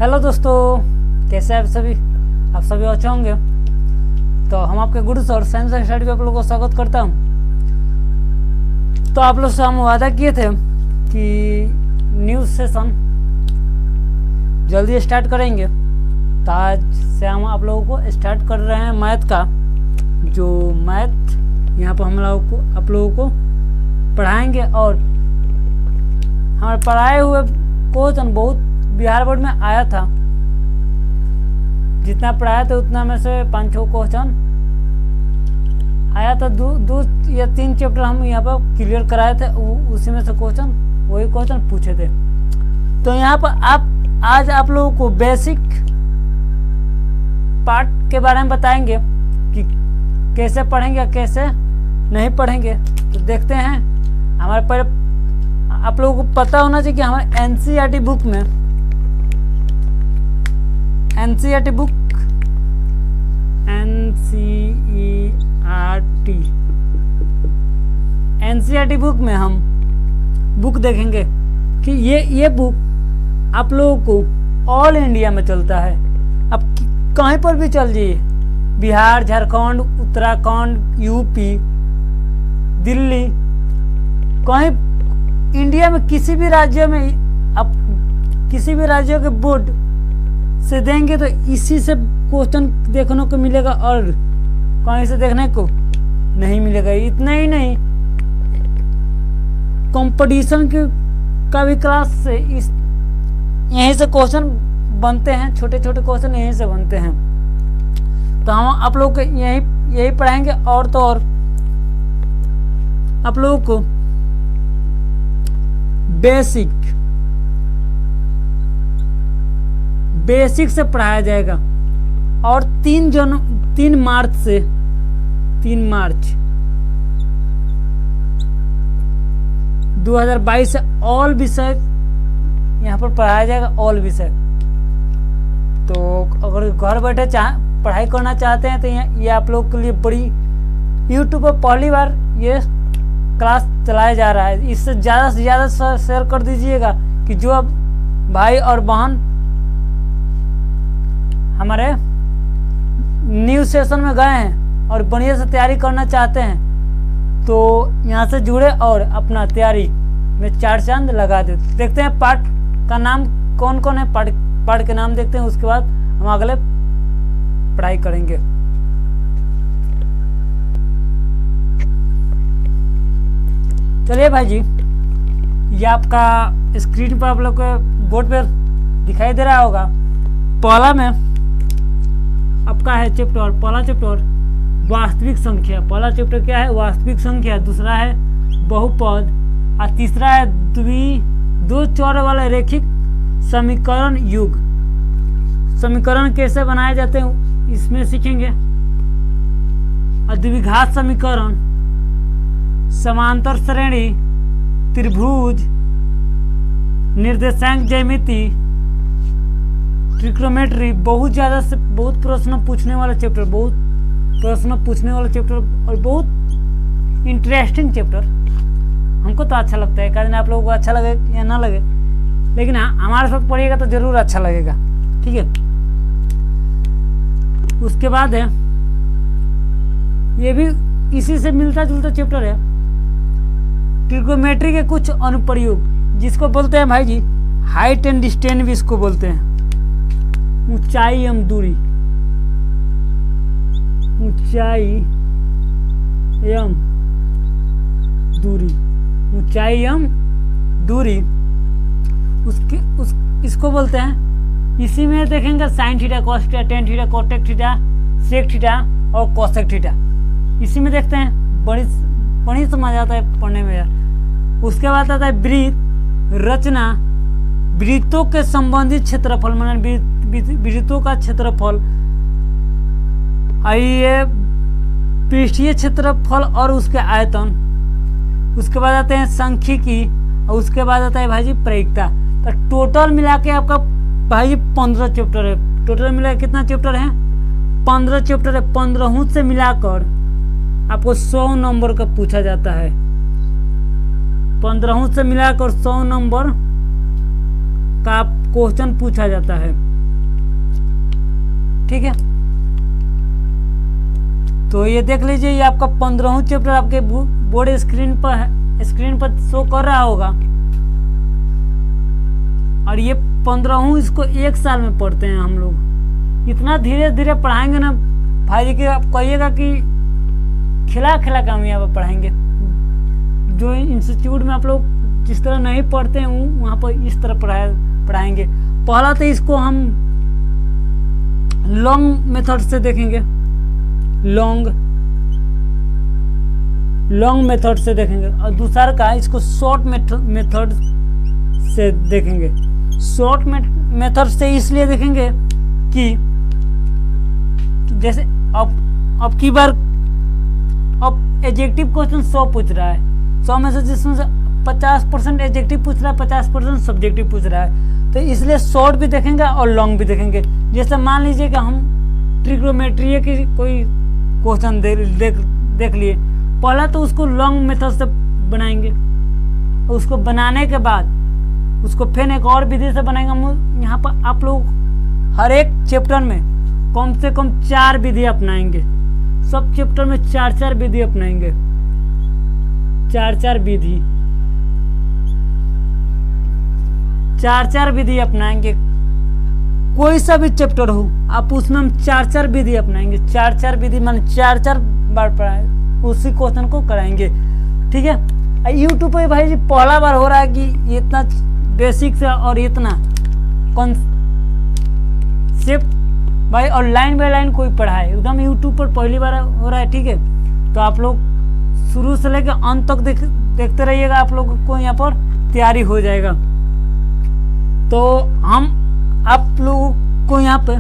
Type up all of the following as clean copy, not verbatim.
Hello दोस्तों, कैसे हैं आप सभी अच्छे होंगे। तो हम आपके गुरु और साइंस स्टडी पे आप लोगों को स्वागत करता हूँ। तो आप लोग से हम वादा किए थे कि न्यूज़ सेशन जल्दी स्टार्ट करेंगे। तो आज से हम आप लोगों को स्टार्ट कर रहे हैं मैथ का, जो मैथ यहाँ पर आप लोगों को पढ़ाएंगे। और हमारे पढ़ाए हुए क्वेश्चन बहुत बिहार बोर्ड में आया था, जितना पढ़ाया था उतना में से 5-6 क्वेश्चन आया था। दो या 3 चैप्टर हम यहाँ पर क्लियर कराए थे, उसी में से वही क्वेश्चन पूछे थे। तो यहाँ पर आज आप लोगों को बेसिक पार्ट के बारे में बताएंगे कि कैसे पढ़ेंगे कैसे नहीं पढ़ेंगे। तो देखते हैं। हमारे पहले आप लोगों को पता होना चाहिए कि हमारे एनसीईआरटी बुक में एनसीईआरटी बुक में हम बुक देखेंगे कि ये बुक आप लोगों को ऑल इंडिया में चलता है। अब कहीं पर भी चल जाइए, बिहार, झारखंड, उत्तराखंड, यूपी, दिल्ली, कहीं इंडिया में किसी भी राज्य में आप किसी भी राज्य के बोर्ड से देंगे तो इसी से क्वेश्चन देखने को मिलेगा और कहीं से देखने को नहीं मिलेगा। इतना ही नहीं, कंपटीशन का भी क्लास से यहीं से क्वेश्चन बनते हैं, छोटे छोटे क्वेश्चन यहीं से बनते हैं। तो हम आप लोग को यही पढ़ाएंगे। और तो और आप लोगों को बेसिक से पढ़ाया जाएगा। और 3 मार्च 2022 से ऑल विषय यहाँ पर पढ़ाया जाएगा, ऑल विषय। तो अगर घर बैठे पढ़ाई करना चाहते हैं तो ये आप लोग के लिए बड़ी यूट्यूब पर पहली बार ये क्लास चलाया जा रहा है। इससे ज़्यादा से ज़्यादा शेयर कर दीजिएगा कि जो अब भाई और बहन हमारे न्यू सेशन में गए हैं और बढ़िया से तैयारी करना चाहते हैं तो यहाँ से जुड़े और अपना तैयारी में 4 चांद लगा दे। देखते हैं पार्ट का नाम कौन कौन है, पार्ट के नाम देखते हैं, उसके बाद हम अगले पढ़ाई करेंगे। चलिए भाई जी, ये आपका स्क्रीन पर आप लोग को बोर्ड पर दिखाई दे रहा होगा। पहला में आपका है पहला चैप्टर वास्तविक संख्या। पहला चैप्टर क्या है? वास्तविक संख्या। दूसरा है बहुपद और तीसरा है दो चौर वाले रैखिक समीकरण युग। समीकरण कैसे बनाए जाते हैं इसमें सीखेंगे। और द्विघात समीकरण, समांतर श्रेणी, त्रिभुज, निर्देशांक ज्यामिति, ट्रिग्नोमेट्री। बहुत प्रश्न पूछने वाला चैप्टर, और बहुत इंटरेस्टिंग चैप्टर। हमको तो अच्छा लगता है, कारण आप लोगों को अच्छा लगे या ना लगे, लेकिन हाँ, हमारे साथ पढ़िएगा तो जरूर अच्छा लगेगा। ठीक है। उसके बाद है, ये भी इसी से मिलता जुलता चैप्टर है, ट्रिग्नोमेट्री के कुछ अनुप्रयोग, जिसको बोलते हैं भाई जी हाइट एंड डिस्टेंस भी इसको बोलते हैं। ऊंचाई एवं दूरी, ऊंचाई एवं दूरी इसको बोलते हैं। इसी में देखेंगे sine theta, cos theta, tan theta, cot theta, sec theta और कोसेक थीटा। इसी में देखते हैं, बड़ी समझ आता है पढ़ने में यार। उसके बाद आता है वृत्त रचना, वृत्तों के संबंधित क्षेत्रफल, माने वृत्तों का क्षेत्रफल, ये पृष्ठीय क्षेत्रफल और उसके आयतन। उसके बाद आते हैं सांख्यिकी और उसके बाद आता है भाई जी प्रायिकता। तो टोटल मिला के आपका भाई जी 15 चैप्टर है। टोटल मिला कितना चैप्टर है? 15 चैप्टर है। 15 से मिलाकर आपको 100 नंबर का पूछा जाता है। 15 से मिलाकर 100 नंबर का क्वेश्चन पूछा जाता है। ठीक है। तो ये देख लीजिए, ये आपका 15वां चैप्टर आपके बोर्ड स्क्रीन पर शो कर रहा होगा। और ये 15वां, इसको 1 साल में पढ़ते हैं हम लोग। इतना धीरे धीरे पढ़ाएंगे ना भाई जी कि आप कहिएगा कि खिला खिला के हम यहाँ पर पढ़ाएंगे। जो इंस्टीट्यूट में आप लोग जिस तरह नहीं पढ़ते हैं वहाँ पर इस तरह पढ़ाएंगे। पहला तो इसको हम लॉन्ग मेथड से देखेंगे, लॉन्ग मेथड से देखेंगे। और दूसरा का इसको शॉर्ट मेथड से देखेंगे। शॉर्ट मेथड से इसलिए देखेंगे कि जैसे अब की बार अब एडजेक्टिव क्वेश्चन 100 पूछ रहा है, 100 में से जिसमें से 50% एडजेक्टिव पूछ रहा है, 50% सब्जेक्टिव पूछ रहा है। तो इसलिए शॉर्ट भी देखेंगे और लॉन्ग भी देखेंगे। जैसे मान लीजिए कि हम ट्रिग्नोमेट्री की कोई क्वेश्चन देख लिए, पहला तो उसको लॉन्ग मेथड से बनाएंगे। उसको बनाने के बाद उसको फिर एक और विधि से बनाएंगे। हम यहाँ पर आप लोग हर एक चैप्टर में कम से कम 4 विधि अपनाएंगे। सब चैप्टर में 4 विधि अपनाएंगे, 4 विधि, 4 विधि अपनाएंगे। कोई सा भी चैप्टर हो आप उसमें हम 4 विधि अपनाएंगे। 4 विधि मान 4 बार पढ़ाए उसी क्वेश्चन को कराएंगे, ठीक है। यूट्यूब पे भाई जी पहला बार हो रहा है कि इतना बेसिक से और इतना कॉन्सेप्ट भाई और लाइन बाय लाइन कोई पढ़ाए, एकदम यूट्यूब पर पहली बार हो रहा है, ठीक है। तो आप लोग शुरू से लेकर अंत तक देखते रहिएगा, आप लोगों को यहाँ पर तैयारी हो जाएगा। तो हम आप लोगों को यहाँ पे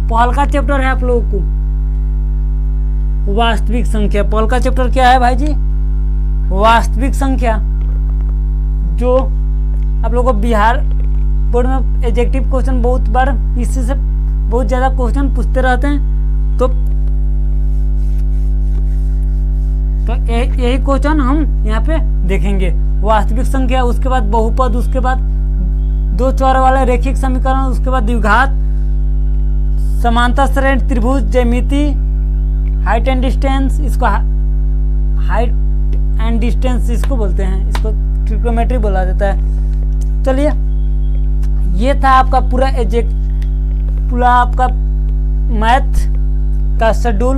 पहल का चैप्टर है आप लोगों को वास्तविक संख्या। पहल का चैप्टर क्या है भाई जी? वास्तविक संख्या। जो आप लोगों को बिहार बोर्ड में एडजेक्टिव क्वेश्चन बहुत बार इससे से बहुत ज़्यादा क्वेश्चन पूछते रहते हैं। तो यही क्वेश्चन हम यहाँ पे देखेंगे। वास्तविक संख्या, उसके बाद बहुपद, उसके बाद 2 चौर वाले रैखिक समीकरण, उसके बाद द्विघात, समांतर श्रेणी, त्रिभुज, ज्यामिति, हाइट एंड डिस्टेंस। इसको हाइट एंड डिस्टेंस इसको बोलते हैं, इसको ट्रिग्नोमेट्री बोला जाता है। चलिए, ये था आपका पूरा आपका मैथ का शेड्यूल।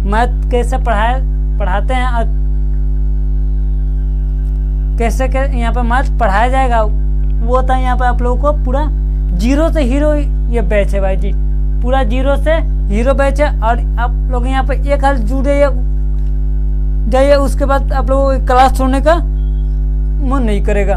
मैथ कैसे पढ़ाते हैं और कैसे यहाँ पे मैथ पढ़ाया जाएगा, वो था यहाँ पे आप लोगों को पूरा 0 से हीरो ये बैच है भाई जी। पूरा 0 से हीरो बैच है। और आप लोग यहाँ पे एक हाल जुड़े जाइए, उसके बाद आप लोगों को क्लास छोड़ने का मन नहीं करेगा।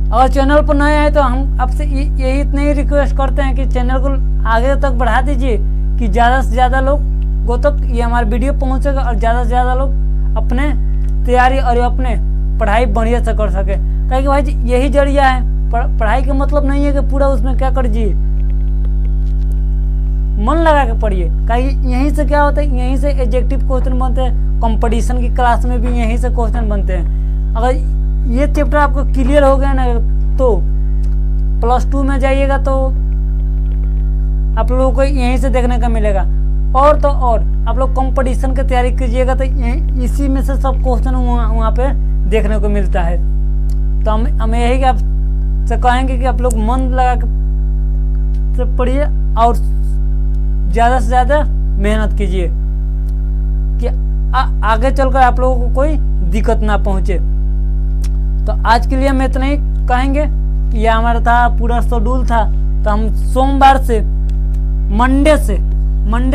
और चैनल पर नए आए तो हम आपसे यही इतने ही रिक्वेस्ट करते हैं कि चैनल को आगे तक बढ़ा दीजिए कि ज़्यादा से ज़्यादा लोगों तक ये हमारा वीडियो पहुँचेगा और ज़्यादा से ज़्यादा लोग अपने तैयारी और अपने पढ़ाई बढ़िया से कर सके। क्योंकि भाई जी यही जरिया है। पढ़ाई का मतलब नहीं है कि पूरा उसमें क्या कर दीजिए, मन लगा के पढ़िए। कहीं यहीं से क्या होता है, यहीं से एडजेक्टिव क्वेश्चन बनते हैं। कंपटीशन की क्लास में भी यहीं से क्वेश्चन बनते हैं। अगर ये चैप्टर आपको क्लियर हो गया ना, तो +2 में जाइएगा तो आप लोगों को यहीं से देखने का मिलेगा। और तो और आप लोग कंपटीशन की तैयारी कीजिएगा तो इसी में से सब क्वेश्चन वहाँ पे देखने को मिलता है। तो हम यही आपसे कहेंगे कि आप लोग मन लगा के पढ़िए और ज़्यादा से ज़्यादा मेहनत कीजिए कि आगे चलकर आप लोगों को कोई दिक्कत ना पहुँचे। तो आज के लिए हम इतना ही कहेंगे। यह हमारा था पूरा शेड्यूल था। तो हम सोमवार से मंडे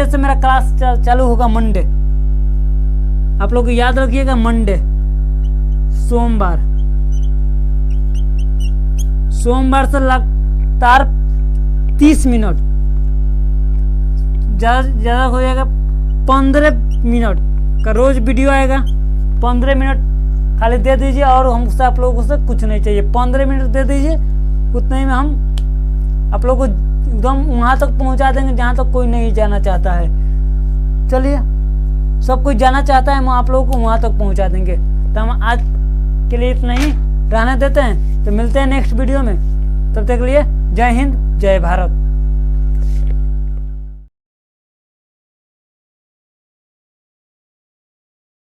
से मेरा क्लास चालू होगा। मंडे आप लोग याद रखिएगा, मंडे सोमवार से लगातार 30 मिनट, ज़्यादा हो जाएगा 15 मिनट का रोज वीडियो आएगा। 15 मिनट खाली दे दीजिए और हमसे आप लोगों से कुछ नहीं चाहिए। 15 मिनट दे दीजिए, उतने ही में हम आप लोगों को एकदम वहाँ तक पहुँचा देंगे जहाँ तक कोई नहीं जाना चाहता है। चलिए, सब कोई जाना चाहता है, हम आप लोगों को वहाँ तक पहुँचा देंगे। तो हम आज के लिए इतना ही रहने देते हैं। तो मिलते हैं नेक्स्ट वीडियो में। तब तक के लिए जय हिंद, जय भारत।